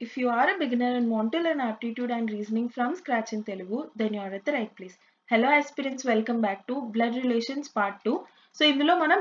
If you are a beginner and want to learn aptitude and reasoning from scratch in Telugu, then you are at the right place. Hello aspirants, welcome back to Blood Relations Part 2. So ఇందులో మనం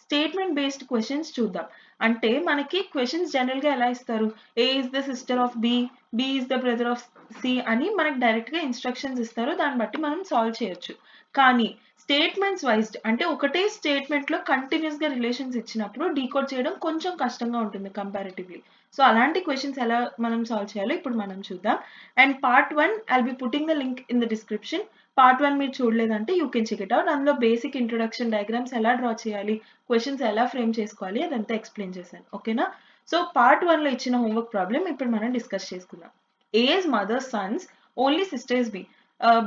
statement based questions చూద్దాం. అంటే మనకి questions జనరల్గా ఎలా ఇస్తారు, A is the sister of B, B is the brother of C అని మనకి డైరెక్ట్గా ఇన్స్ట్రక్షన్స్ ఇస్తారు, దాన్ని బట్టి మనం సాల్వ్ చేయొచ్చు. కానీ స్టేట్మెంట్స్ వైజ్డ్ అంటే ఒకటే స్టేట్మెంట్లో కంటిన్యూస్గా రిలేషన్స్ ఇచ్చినప్పుడు డీకోడ్ చేయడం కొంచెం కష్టంగా ఉంటుంది కంపారిటివ్లీ. సో అలాంటి క్వశ్చన్స్ ఎలా మనం సాల్వ్ చేయాలో ఇప్పుడు మనం చూద్దాం. And part 1 I'll be putting the link in the description. Part 1 మీరు చూడలేదంటే you can check it out. అందులో బేసిక్ ఇంట్రొడక్షన్, డయాగ్రామ్స్ ఎలా డ్రా చేయాలి, క్వశ్చన్స్ ఎలా ఫ్రేమ్ చేసుకోవాలి అదంతా ఎక్స్ప్లెయిన్ చేశాను. ఓకేనా? సో పార్ట్ 1లో ఇచ్చిన హోంవర్క్ ప్రాబ్లం ఇప్పుడు మనం డిస్కస్ చేసుకుందాం. A's mother sons only sisters B.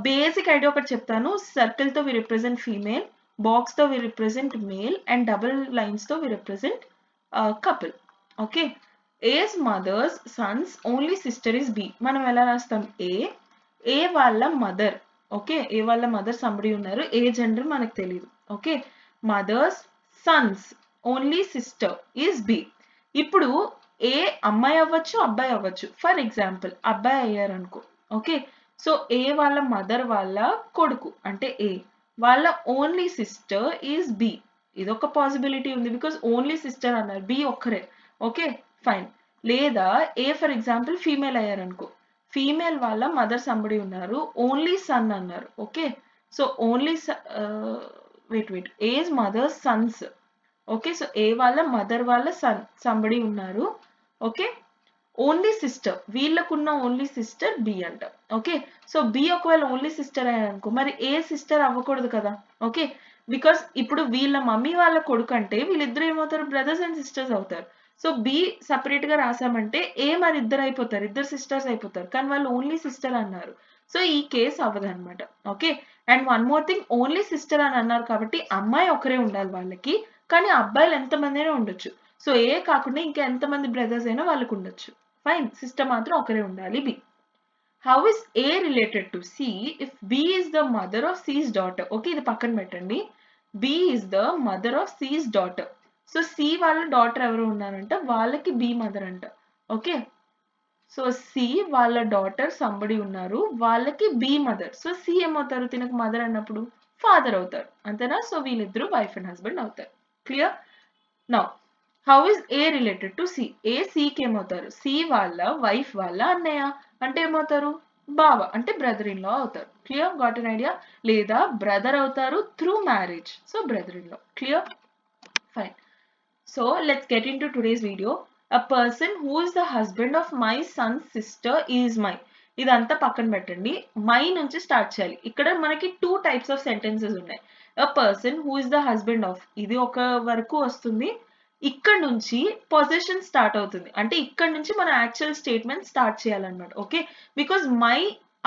Basic idea ఒకటి చెప్తాను. సర్కిల్తో వి రిప్రజెంట్ ఫీమేల్, బాక్స్తో we represent male and double లైన్స్తో we represent couple. Okay, A's mother's sons only sister is B. మనం ఎలా రాస్తాం? ఏ వాళ్ళ మదర్. ఓకే, ఏ వాళ్ళ మదర్ సంబడి ఉన్నారు, ఏ జెండర్ మనకు తెలియదు. Okay, mother's sons only sister is B. ఇప్పుడు ఏ అమ్మాయి అవ్వచ్చు, అబ్బాయి అవ్వచ్చు. ఫర్ ఎగ్జాంపుల్ అబ్బాయి అయ్యారు అనుకో. ఓకే, సో ఏ వాళ్ళ మదర్ వాళ్ళ కొడుకు అంటే ఏ, వాళ్ళ ఓన్లీ సిస్టర్ ఈజ్ బి. ఇదొక పాసిబిలిటీ ఉంది, బికాస్ ఓన్లీ సిస్టర్ అన్నారు, బి ఒక్కరే. Okay fine. లేదా ఏ ఫర్ ఎగ్జాంపుల్ ఫీమేల్ అయ్యారు అనుకో, ఫీమేల్ వాళ్ళ మదర్ సంబడి ఉన్నారు, ఓన్లీ సన్ అన్నారు. Okay, so only wait A's mother sons. Okay, so A వాళ్ళ మదర్ వాళ్ళ సన్ సంబడి ఉన్నారు. ఓకే, ఓన్లీ సిస్టర్, వీళ్ళకున్న ఓన్లీ సిస్టర్ బి అంట. ఓకే, సో బి ఒకవేళ ఓన్లీ సిస్టర్ అయ్యారనుకో, మరి ఏ సిస్టర్ అవ్వకూడదు కదా. ఓకే, బికాస్ ఇప్పుడు వీళ్ళ మమ్మీ వాళ్ళ కొడుకు అంటే వీళ్ళిద్దరు ఏమవుతారు, బ్రదర్స్ అండ్ సిస్టర్స్ అవుతారు. సో బి సపరేట్ గా రాసామంటే ఏ మరి ఇద్దరు అయిపోతారు, ఇద్దరు సిస్టర్స్ అయిపోతారు, కానీ వాళ్ళు ఓన్లీ సిస్టర్ అన్నారు. సో ఈ కేసు అవ్వదు అనమాట. Okay, and one more thing, only sister అని అన్నారు కాబట్టి అమ్మాయి ఒకరే ఉండాలి వాళ్ళకి, కానీ అబ్బాయిలు ఎంతమంది అయినా ఉండొచ్చు. సో ఏ కాకుండా ఇంకా ఎంతమంది బ్రదర్స్ అయినా వాళ్ళకు ఉండొచ్చు. ఫైన్, సిస్టర్ మాత్రం ఒకరే ఉండాలి, B. How is A related to C if B is the mother of C's daughter? Okay, ఇది పక్కన పెట్టండి. B is the mother of C's daughter. So C వాళ్ళ డాటర్ ఎవరు ఉన్నారంట, వాళ్ళకి బి మదర్ అంట. ఓకే, సో సి వాళ్ళ daughter somebody ఉన్నారు, వాళ్ళకి బి మదర్. సో సి ఏమవుతారు, తినకు మదర్ అన్నప్పుడు ఫాదర్ అవుతారు, అంతేనా? సో వీళ్ళిద్దరు వైఫ్ అండ్ హస్బెండ్ అవుతారు. Clear? Now how is A related to C? A సికి ఏమవుతారు, సి వాళ్ళ వైఫ్ వాళ్ళ అన్నయ్య అంటే ఏమవుతారు, బావ అంటే బ్రదర్ ఇన్ లా అవుతారు. క్లియర్? Got an idea? లేదా బ్రదర్ అవుతారు through marriage, so brother in law. Clear? Fine. So let's get in to today's video. A person who is the husband of my son sister is my. ఇదంతా పక్కన పెట్టండి, my నుంచి start చేయాలి. ఇక్కడ మనకి 2 types of sentences ఉన్నాయి. A person who is the husband of, ఇది ఒక వరకు వస్తుంది. ఇక్కడ నుంచి పొజిషన్ స్టార్ట్ అవుతుంది, అంటే ఇక్కడ నుంచి మన యాక్చువల్ స్టేట్మెంట్ స్టార్ట్ చేయాలన్నమాట. ఓకే, బికాస్ మై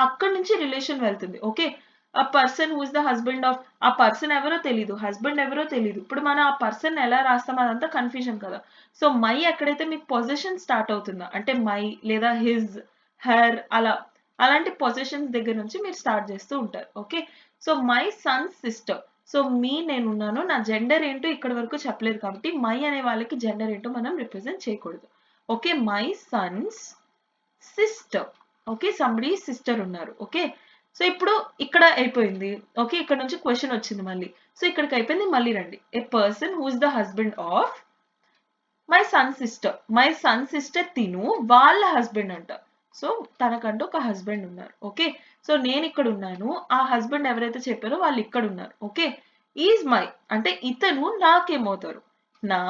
అక్కడ నుంచి రిలేషన్ వెళ్తుంది. ఓకే, ఆ person who is the husband of, ఆ పర్సన్ ఎవరో తెలీదు, హస్బెండ్ ఎవరో తెలీదు. ఇప్పుడు మనం ఆ పర్సన్ ఎలా రాస్తాం అదంతా కన్ఫ్యూజన్ కదా. సో మై ఎక్కడైతే మీకు పొజిషన్ స్టార్ట్ అవుతుందో, అంటే మై లేదా హిజ్, హర్, అలా అలాంటి పొజిషన్స్ దగ్గర నుంచి మీరు స్టార్ట్ చేస్తూ ఉంటారు. Okay, so my son sister. So me నేనున్నాను, నా జెండర్ ఏంటో ఇక్కడ వరకు చెప్పలేదు కాబట్టి మై అనే వాళ్ళకి జెండర్ ఏంటో మనం రిప్రజెంట్ చేయకూడదు. Okay, my Sons sister. Okay, somebody sister ఉన్నారు. ఓకే, సో ఇప్పుడు ఇక్కడ అయిపోయింది. ఓకే, ఇక్కడ నుంచి క్వశ్చన్ వచ్చింది మళ్ళీ. సో ఇక్కడికి అయిపోయింది, మళ్ళీ రండి. A person who is the husband of my son sister. My son sister తిను వాళ్ళ హస్బెండ్ అంట. సో తనకంటూ ఒక హస్బెండ్ ఉన్నారు. ఓకే, సో నేను ఇక్కడ ఉన్నాను, ఆ హస్బెండ్ ఎవరైతే చెప్పారో వాళ్ళు ఇక్కడ ఉన్నారు. ఓకే, ఈజ్ మై అంటే ఇతను నాకేమవుతారు, నా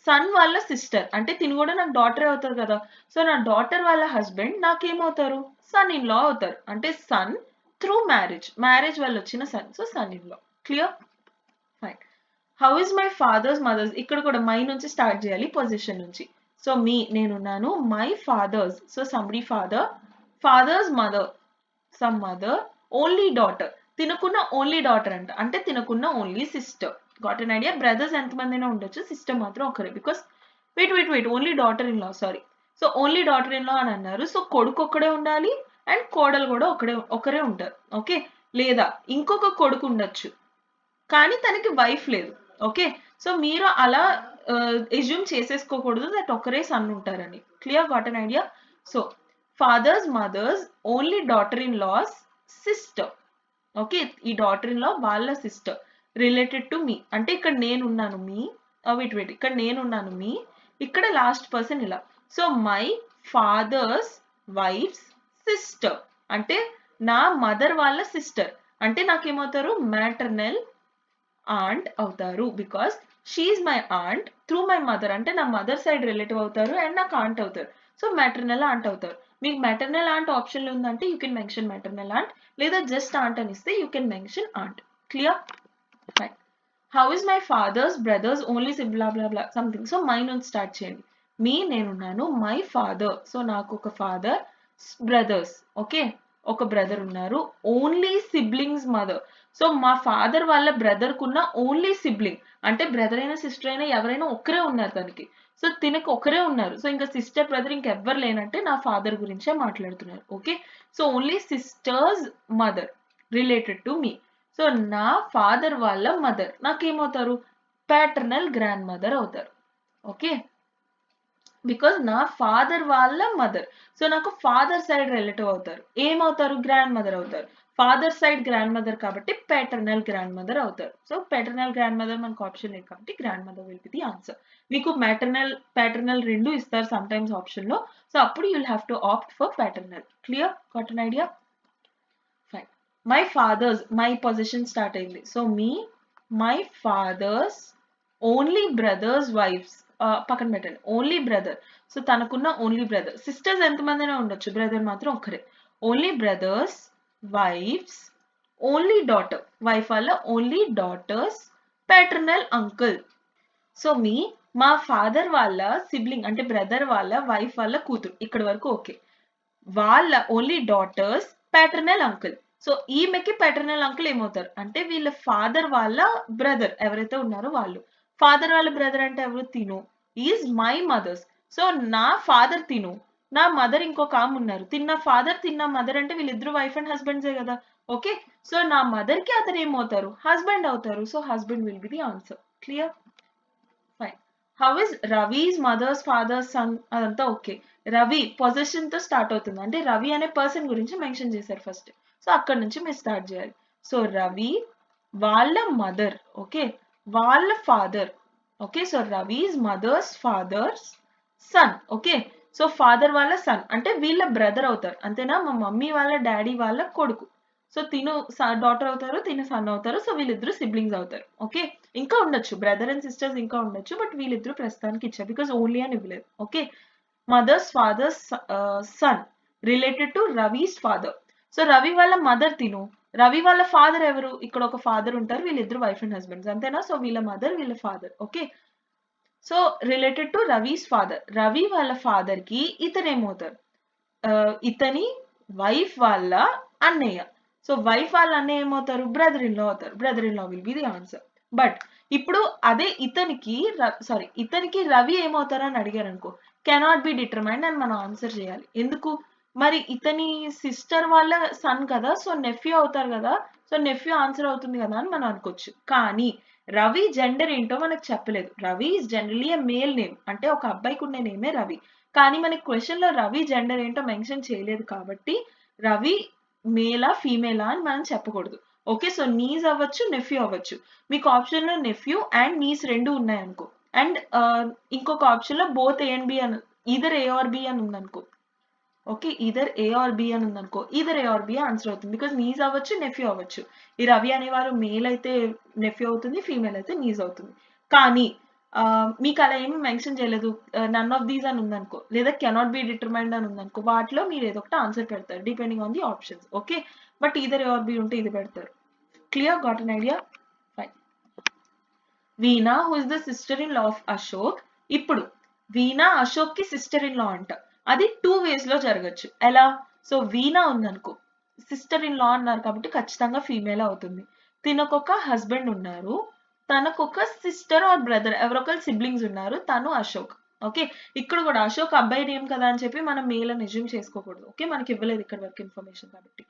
సన్ వాళ్ళ సిస్టర్, అంటే తిను కూడా నాకు డాటర్ అవుతారు కదా. సో నా డాటర్ వాళ్ళ హస్బెండ్ నాకేమవుతారు, సన్ ఇన్ లా అవుతారు. అంటే సన్ త్రూ మ్యారేజ్, మ్యారేజ్ వల్ల వచ్చిన son, so son in law. Clear? Fine. How is my father's mother's? ఇక్కడ కూడా మై నుంచి స్టార్ట్ చేయాలి, పొజిషన్ నుంచి. సో మీ నేనున్నాను, my father's, so somebody father, father's mother, some mother, only daughter, తినకున్న only daughter అంట, అంటే తినకున్న only sister. Got an idea? Brothers ఎంతమంది అయినా ఉండొచ్చు, సిస్టర్ మాత్రం ఒకరే. Because wait only daughter in law, sorry. So only daughter in law అని అన్నారు, సో కొడుకు ఒక్కడే ఉండాలి అండ్ కోడలు కూడా ఒకరే ఉంటారు. ఓకే, లేదా ఇంకొక కొడుకు ఉండొచ్చు కానీ తనకి వైఫ్ లేదు. ఓకే, సో మీరు అలా ఎజ్యూమ్ చేసేసుకోకూడదు దట్ ఒకరే సన్ ఉంటారని. Clear? Got an idea? So father's mother's only daughter in law's sister. Okay, ఈ డాటర్ ఇన్ లా వాళ్ళ సిస్టర్ రిలేటెడ్ టు మీ అంటే ఇక్కడ నేనున్నాను మీ వెయిట్ ఇక్కడ నేనున్నాను మీ ఇక్కడ లాస్ట్ పర్సన్ ఇలా. So my father's wife's sister అంటే నా మదర్ వాళ్ళ సిస్టర్ అంటే నాకేమవుతారు మ్యాటర్నల్ ఆంట్ అవుతారు because she's my aunt through my mother అంటే నా మదర్ సైడ్ రిలేటివ్ అవుతారు అండ్ నాకు ఆంట్ అవుతారు. సో మ్యాటర్నల్ ఆంట్ అవుతారు. మీకు మ్యాటర్నల్ ఆంట్ ఆప్షన్లో ఉందంటే you can mention maternal aunt లేదా జస్ట్ ఆంట్ అని ఇస్తే you can mention aunt. Clear? Fine. How is my father's brothers only blah blah blah something. So my నుంచి start చేయండి. మీ నేనున్నాను మై ఫాదర్ సో నాకు ఒక ఫాదర్ బ్రదర్స్ ఓకే ఒక brother ఉన్నారు ఓన్లీ సిబ్లింగ్స్ మదర్. సో మా ఫాదర్ వాళ్ళ brother కున్న ఓన్లీ సిబ్లింగ్ అంటే బ్రదర్ అయినా సిస్టర్ అయినా ఎవరైనా ఒకరే ఉన్నారు తనకి. సో తినకు ఒకరే ఉన్నారు. సో ఇంకా సిస్టర్ బ్రదర్ ఇంకెవ్వరు లేనంటే నా ఫాదర్ గురించే మాట్లాడుతున్నారు. Okay, so only sisters mother related to me. So నా ఫాదర్ వాళ్ళ మదర్ నాకేమవుతారు ప్యాటర్నల్ గ్రాండ్ మదర్ అవుతారు. ఓకే, బికాస్ నా ఫాదర్ వాళ్ళ మదర్ సో నాకు ఫాదర్ సైడ్ రిలేటివ్ అవుతారు. ఏమవుతారు గ్రాండ్ మదర్ అవుతారు. ఫాదర్ సైడ్ గ్రాండ్ మదర్ కాబట్టి ప్యాటర్నల్ గ్రాండ్ మదర్ అవుతారు. సో ప్యాటర్నల్ గ్రాండ్ మదర్ మనకు ఆప్షన్ లేదు కాబట్టి grand mother will be the answer. మీకు మ్యాటర్నల్ ప్యాటర్నల్ రెండు ఇస్తారు సమ్ టైమ్స్ ఆప్షన్ లో. సో అప్పుడు you'll have to opt for paternal. Clear? Got an idea? Fine. My father's my position start అయింది. So me my father's only brother's wife's పక్కన పెట్టండి only brother. So తనకున్న only brother sisters ఎంతమంది అయినా ఉండొచ్చు brother మాత్రం ఒక్కరే. Only brother's wife's only daughter wife వాళ్ళ only daughters paternal uncle. So మా ఫాదర్ వాళ్ళ సిబ్లింగ్ అంటే బ్రదర్ వాళ్ళ వైఫ్ వాళ్ళ కూతురు ఇక్కడ వరకు ఓకే. వాళ్ళ only daughters paternal uncle. So ఈమెకి ప్యాటర్నల్ అంకుల్ ఏమవుతారు అంటే వీళ్ళ ఫాదర్ వాళ్ళ బ్రదర్ ఎవరైతే ఉన్నారో వాళ్ళు. ఫాదర్ వాళ్ళ బ్రదర్ అంటే ఎవరు తిను ఈజ్ మై మదర్స్. సో నా ఫాదర్ తిను నా మదర్ ఇంకొక ఆమె ఉన్నారు తిన్న ఫాదర్ తిన్న మదర్ అంటే వీళ్ళిద్దరు వైఫ్ అండ్ హస్బెండ్సే కదా. ఓకే, సో నా మదర్ కి అతను ఏమవుతారు హస్బెండ్ అవుతారు. So husband will be the answer. Clear? Fine. How is Ravi's mother's father's son అదంతా ఓకే. రవి పొజిషన్ తో స్టార్ట్ అవుతుంది అంటే రవి అనే పర్సన్ గురించి మెన్షన్ చేశారు ఫస్ట్. సో అక్కడ నుంచి మీరు స్టార్ట్ చేయాలి. సో రవి వాళ్ళ మదర్ ఓకే వాళ్ళ father okay. So Ravi's mother's father's son okay. So father వాళ్ళ సన్ అంటే వీళ్ళ బ్రదర్ అవుతారు అంతేనా. మా మమ్మీ వాళ్ళ డాడీ వాళ్ళ కొడుకు. సో తిను డాటర్ అవుతారు తిను సన్ అవుతారు. సో వీళ్ళిద్దరు సిబ్లింగ్స్ అవుతారు. ఓకే, ఇంకా ఉండొచ్చు బ్రదర్ అండ్ సిస్టర్స్ ఇంకా ఉండొచ్చు బట్ వీళ్ళిద్దరు ప్రస్తుతానికి ఇచ్చారు బికాస్ ఓన్లీ అని ఇవ్వలేదు. Okay, mother's father's son related to Ravi's father. So Ravi వాళ్ళ మదర్ తిను రవి వాళ్ళ ఫాదర్ ఎవరు ఇక్కడ ఒక ఫాదర్ ఉంటారు వీళ్ళిద్దరు వైఫ్ అండ్ హస్బెండ్స్ అంతేనా. సో వీళ్ళ మదర్ వీళ్ళ father. Okay, so related to Ravi's father Ravi వాళ్ళ ఫాదర్ కి ఇతను ఏమవుతారు ఇతని వైఫ్ వాళ్ళ అన్నయ్య. సో వైఫ్ వాళ్ళ అన్నయ్య ఏమవుతారు బ్రదర్ ఇన్ లా అవుతారు. Brother in law will be the answer. But ఇప్పుడు అదే ఇతనికి రవి ఏమవుతారు అని అడిగారు అనుకో కెనాట్ బి డిటర్మైన్డ్ అని మనం ఆన్సర్ చేయాలి. ఎందుకు మరి ఇతని సిస్టర్ వాళ్ళ సన్ కదా సో నెఫ్యూ అవుతారు కదా. సో నెఫ్యూ ఆన్సర్ అవుతుంది కదా అని మనం అనుకోవచ్చు. కానీ రవి జెండర్ ఏంటో మనకు చెప్పలేదు. Ravi is generally A male name అంటే ఒక అబ్బాయికి ఉండే నేమే రవి. కానీ మనకి క్వశ్చన్ లో రవి జెండర్ ఏంటో మెన్షన్ చేయలేదు కాబట్టి రవి మేలా ఫీమేలా అని మనం చెప్పకూడదు. ఓకే, సో నీస్ అవ్వచ్చు నెఫ్యూ అవ్వచ్చు. మీకు ఆప్షన్ లో నెఫ్యూ అండ్ నీస్ రెండు ఉన్నాయనుకో అండ్ ఇంకొక ఆప్షన్ లో బోత్ ఏ అండ్ బి అని ఈదర్ ఏ ఆర్ బి అని ఉందనుకో. Okay, either A or B అని ఉందనుకో either A or B answer అవుతుంది బికాస్ నీస్ అవ్వచ్చు నెఫ్యూ అవ్వచ్చు. ఈ రవి అనేవారు మేల్ అయితే నెఫ్యూ అవుతుంది ఫీమేల్ అయితే నీస్ అవుతుంది. కానీ మీకు అలా ఏమి మెన్షన్ చేయలేదు నన్ ఆఫ్ దీస్ అని ఉందనుకో లేదా కెనాట్ బి డిటర్మైన్డ్ అని ఉందనుకో వాటిలో మీరు ఏదో ఒకటి ఆన్సర్ పెడతారు depending on the options. Okay, but either A or B ఉంటే ఇది పెడతారు. Clear? Got an idea? Fine. Veena who is the sister in law of Ashok. ఇప్పుడు వీణా అశోక్ కి సిస్టర్ ఇన్ లా అంట. అది 2 ways లో జరగచ్చు. ఎలా? సో వీణా ఉందనుకో సిస్టర్ ఇన్ లా అన్నారు కాబట్టి ఖచ్చితంగా ఫీమేల్ అవుతుంది. తినకొక హస్బెండ్ ఉన్నారు తనకొక సిస్టర్ ఆర్ బ్రదర్ ఎవరొకరు సిబ్లింగ్స్ ఉన్నారు తను అశోక్. ఓకే, ఇక్కడ కూడా అశోక్ అబ్బాయి నేమ్ కదా అని చెప్పి మనం మేల్ అని అజ్యూమ్ చేసుకోకూడదు. ఓకే, మనకి ఇవ్వలేదు ఇక్కడ వరకు ఇన్ఫర్మేషన్ కాబట్టి.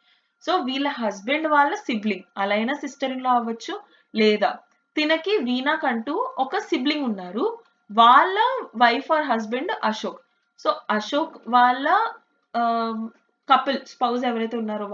సో వీళ్ళ హస్బెండ్ వాళ్ళ సిబ్లింగ్ అలా అయినా సిస్టర్ ఇన్ లా అవ్వచ్చు లేదా తినకి వీణాకంటూ ఒక సిబ్లింగ్ ఉన్నారు వాళ్ళ wife or husband Ashok. So Ashok వాళ్ళ కపుల్ స్పౌజ్ ఎవరైతే ఉన్నారో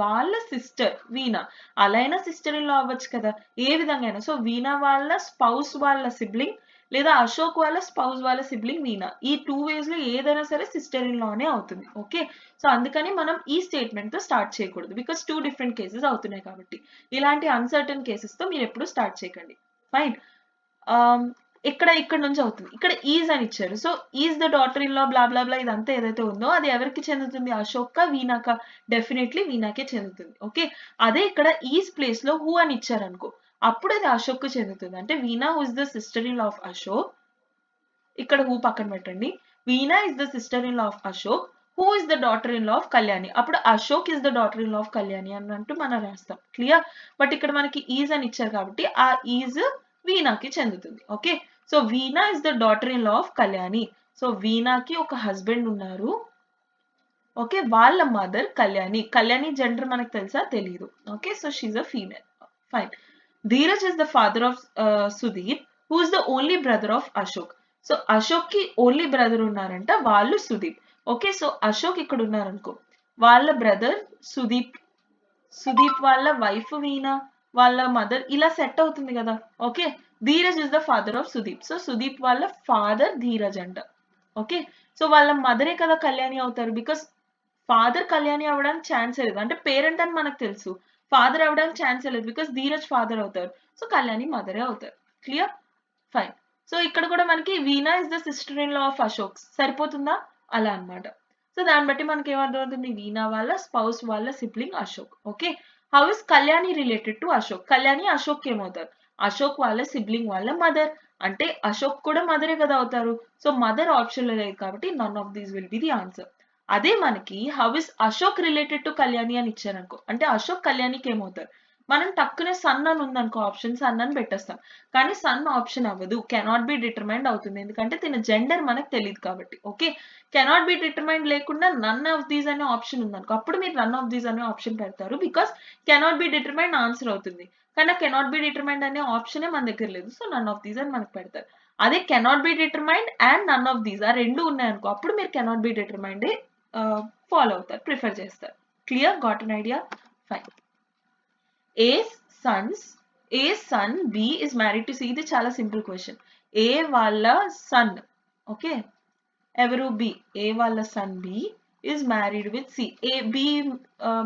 వాళ్ళ సిస్టర్ వీణా, అలా అయినా సిస్టర్ ఇన్ లా అవ్వచ్చు కదా, ఏ విధంగా అయినా. సో వీణా వాళ్ళ స్పౌస్ వాళ్ళ సిబ్లింగ్ లేదా అశోక్ వాళ్ళ స్పౌస్ వాళ్ళ సిబ్లింగ్ వీణా, ఈ 2 ways లో ఏదైనా సరే సిస్టర్ ఇన్ లానే అవుతుంది. ఓకే, సో అందుకని మనం ఈ స్టేట్మెంట్ తో స్టార్ట్ చేయకూడదు, బికాస్ 2 different కేసెస్ అవుతున్నాయి కాబట్టి. ఇలాంటి అన్సర్టన్ కేసెస్ తో మీరు ఎప్పుడు స్టార్ట్ చేయకండి. ఫైన్. ఇక్కడ నుంచి అవుతుంది, ఇక్కడ ఈజ్ అని ఇచ్చారు. So is the daughter in law blah blah blah ఇదంతా ఏదైతే ఉందో అది ఎవరికి చెందుతుంది, అశోక్ కా వీణాక? డెఫినెట్లీ వీణాకే చెందుతుంది. ఓకే, అదే ఇక్కడ ఈజ్ ప్లేస్ లో హూ అని ఇచ్చారు అనుకో, అప్పుడు అది అశోక్ కు చెందుతుంది. అంటే Veena who is the sister in law of Ashok, ఇక్కడ హూ పక్కన పెట్టండి, Veena is the sister in law of Ashok, who is the daughter in law of Kalyani. అప్పుడు Ashok is the daughter in law of Kalyani అన్నట్టు మనం రాస్తాం. క్లియర్? బట్ ఇక్కడ మనకి ఈజ్ అని ఇచ్చారు కాబట్టి ఆ ఈజ్ వీణాకి చెందుతుంది. Okay, so Veena is the daughter in law of Kalyani. So వీణాకి ఒక హస్బెండ్ ఉన్నారు. ఓకే, వాళ్ళ మదర్ కళ్యాణి. కళ్యాణి జెండర్ మనకు తెలుసా? తెలియదు. Okay, so she's a female. Fine. Dhiraj is the father of Sudeep, who is the only brother of Ashok. So Ashok కి ఓన్లీ బ్రదర్ ఉన్నారంట, వాళ్ళు సుదీప్. ఓకే, సో అశోక్ ఇక్కడ ఉన్నారనుకో, వాళ్ళ బ్రదర్ సుదీప్, సుదీప్ వాళ్ళ వైఫ్ వీణా, వాళ్ళ మదర్, ఇలా సెట్ అవుతుంది కదా. Okay, Dheeraj is the father of Sudeep. So Sudeep వాళ్ళ ఫాదర్ ధీరజ్ అంట. ఓకే, సో వాళ్ళ మదరే కదా కళ్యాణి అవుతారు, బికాస్ ఫాదర్ కళ్యాణి అవ్వడానికి ఛాన్స్ లేదు. అంటే పేరెంట్ అని మనకు తెలుసు, ఫాదర్ అవ్వడానికి ఛాన్స్ లేదు, బికాస్ ధీరజ్ ఫాదర్ అవుతారు. సో కళ్యాణి మదరే అవుతారు. క్లియర్? ఫైన్. సో ఇక్కడ కూడా మనకి Veena is the sister in law of Ashok సరిపోతుందా? అలా అన్నమాట. సో దాన్ని బట్టి మనకి ఏమర్థమవుతుంది, వీణా వాళ్ళ స్పౌస్ వాళ్ళ sibling Ashok. Okay, how is Kalyani related to Ashok? Kalyani Ashok ఏమవుతారు? అశోక్ వాళ్ళ సిబ్లింగ్ వాళ్ళ మదర్. అంటే అశోక్ కూడా మదరే కదా అవుతారు. సో మదర్ ఆప్షన్ లో లేదు కాబట్టి none of these will be the answer. అదే మనకి how is Ashok related to Kalyani అని ఇచ్చారనుకో, అంటే అశోక్ కళ్యాణికి ఏమవుతారు? మనం టక్కునే సన్ అని ఉందనుకో, ఆప్షన్ సన్ అని పెట్టేస్తాం. కానీ సన్ ఆప్షన్ అవ్వదు, కెనాట్ బి డిటర్మైన్డ్ అవుతుంది, ఎందుకంటే తిన జెండర్ మనకు తెలియదు కాబట్టి. ఓకే, కెనాట్ బి డిటర్మైన్డ్ లేకుండా నన్ ఆఫ్ దీస్ అనే ఆప్షన్ ఉందనుకో, అప్పుడు మీరు నన్ ఆఫ్ దీస్ అనే ఆప్షన్ పెడతారు, because cannot be determined answer అవుతుంది. కానీ కెనాట్ బి డిటర్మైన్డ్ అనే ఆప్షనే మన దగ్గర లేదు, సో నన్ ఆఫ్ దీస్ అని మనకు పెడతారు. అదే cannot be determined and none of these ఆ రెండు ఉన్నాయనుకో, అప్పుడు మీరు కెనాట్ బి డిటర్మైన్డ్ ఫాలో అవుతారు, ప్రిఫర్ చేస్తారు. Clear? Got an idea? Fine. A son B is married to C. ఇది చాలా సింపుల్ క్వశ్చన్. ఏ వాళ్ళ సన్, ఓకే, ఎవరు? బి. ఏ వాళ్ళ son B is married with C. A B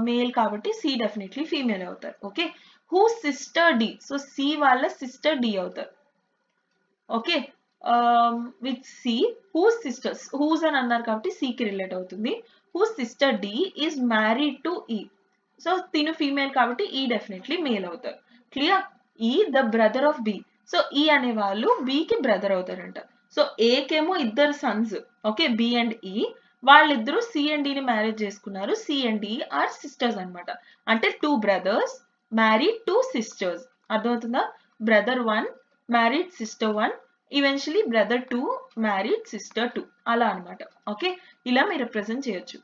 male కాబట్టి C definitely female అవుతారు. Okay, who sister D. So C వాళ్ళ sister D అవుతారు. Okay, with C who sisters, whose అని అన్నారు కాబట్టి సి కి రిలేట్ అవుతుంది. Who sister D is married to E. So తిను ఫీమేల్ కాబట్టి ఈ డెఫినెట్లీ మేల్ అవుతారు. Clear? E the brother of B. So E అనే వాళ్ళు బి కి బ్రదర్ అవుతారంట. సో ఏ కేమో ఇద్దరు Sons, okay, B and E, వాళ్ళిద్దరూ సి అండ్ ని మ్యారేజ్ చేసుకున్నారు. C and D are sisters అన్నమాట. అంటే 2 brothers మ్యారీడ్ 2 sisters. అర్థమవుతుందా? Brother 1 married sister 1, eventually brother 2 married sister 2, అలా అన్నమాట. ఓకే, ఇలా మీరు రిప్రజెంట్ చేయొచ్చు.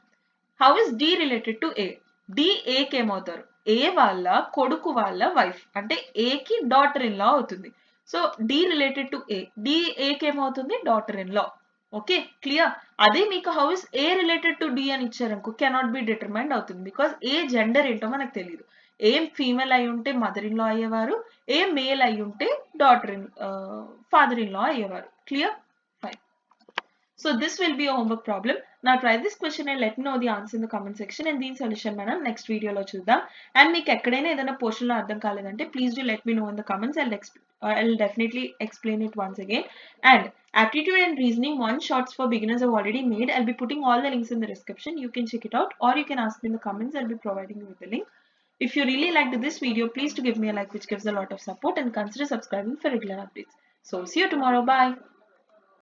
How is D related to A? D A కి ఏమవుతారు? ఏ వాళ్ళ కొడుకు వాళ్ళ వైఫ్, అంటే ఏ కి డాటర్ ఇన్ లా అవుతుంది. So D related to A, D A కి ఏమవుతుంది? Daughter in law. Okay, clear? అదే మీకు how is A related to D అని ఇచ్చారనుకో, కెనాట్ బి డిటర్మైన్డ్ అవుతుంది, బికాస్ ఏ జెండర్ ఏంటో మనకు తెలియదు. ఏం ఫీమేల్ అయి ఉంటే మదర్ ఇన్ లా అయ్యేవారు, ఏ మేల్ అయి ఉంటే daughter in father in law అయ్యేవారు. Clear? Fine. So this will be a homework problem. Now try this question and let me know the answer in the comment section, and దీని solution మనం next video లో చూద్దాం. And మీకు ఎక్కడైనా ఏదైనా portion లో అర్థం కాలేదంటే please do let me know in the comments. I'll definitely explain it once again. And aptitude and reasoning 1 shots for beginners I've already made. I'll be putting all the links in the description. You can check it out, or you can ask me in the comments. I'll be providing you with the link. If you really liked this video, please do give me a like, which gives a lot of support, and consider subscribing for regular updates. So see you tomorrow. Bye.